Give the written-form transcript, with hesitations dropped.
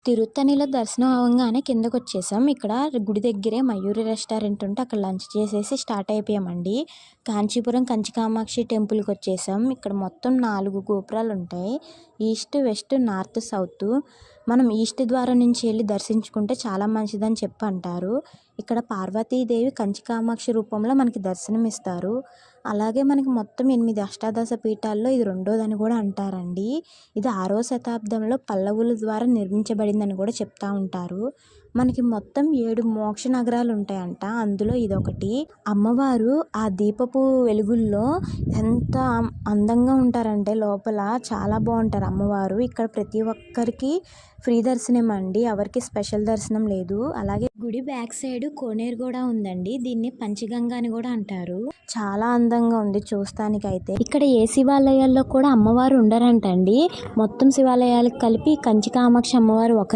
తిరుత్తణిలో దర్శనం అవ్వంగానే కిందకొచ్చేసాం. ఇక్కడ గుడి దగ్గరే మయూరి రెస్టారెంట్ ఉంటే అక్కడ లంచ్ చేసేసి స్టార్ట్ అయిపోయామండి. కాంచీపురం కంచి కామాక్షి టెంపుల్కి వచ్చేసాం. ఇక్కడ మొత్తం 4 గోపురాలు ఉంటాయి. East, west, north, south. మనం ఈస్ట్ ద్వారం నుంచి వెళ్ళి దర్శించుకుంటే చాలా మంచిదని చెప్పి అంటారు. ఇక్కడ పార్వతీదేవి కంచి కామాక్షి రూపంలో మనకి దర్శనం ఇస్తారు. అలాగే మనకి మొత్తం 8 అష్టాదశ పీఠాల్లో ఇది రెండోదని కూడా అంటారండి. ఇది 6వ శతాబ్దంలో పల్లవుల ద్వారా నిర్మించబడిందని కూడా చెప్తా ఉంటారు. మనకి మొత్తం 7 మోక్ష నగరాలు ఉంటాయంట. అందులో ఇదొకటి. అమ్మవారు ఆ దీపపు వెలుగుల్లో ఎంత అందంగా ఉంటారంటే లోపల చాలా బాగుంటారు అమ్మవారు. ఇక్కడ ప్రతి ఒక్కరికి ఫ్రీ దర్శనం అండి. ఎవరికి స్పెషల్ దర్శనం లేదు. అలాగే గుడి బ్యాక్ సైడ్ కోనేరు కూడా ఉందండి. దీన్ని పంచగంగ అని కూడా అంటారు. చాలా అందంగా ఉంది చూస్తానికైతే. ఇక్కడ ఏ శివాలయాల్లో కూడా అమ్మవారు ఉండరంటండి. మొత్తం శివాలయాలకు కలిపి కంచి కామాక్షి అమ్మవారు ఒక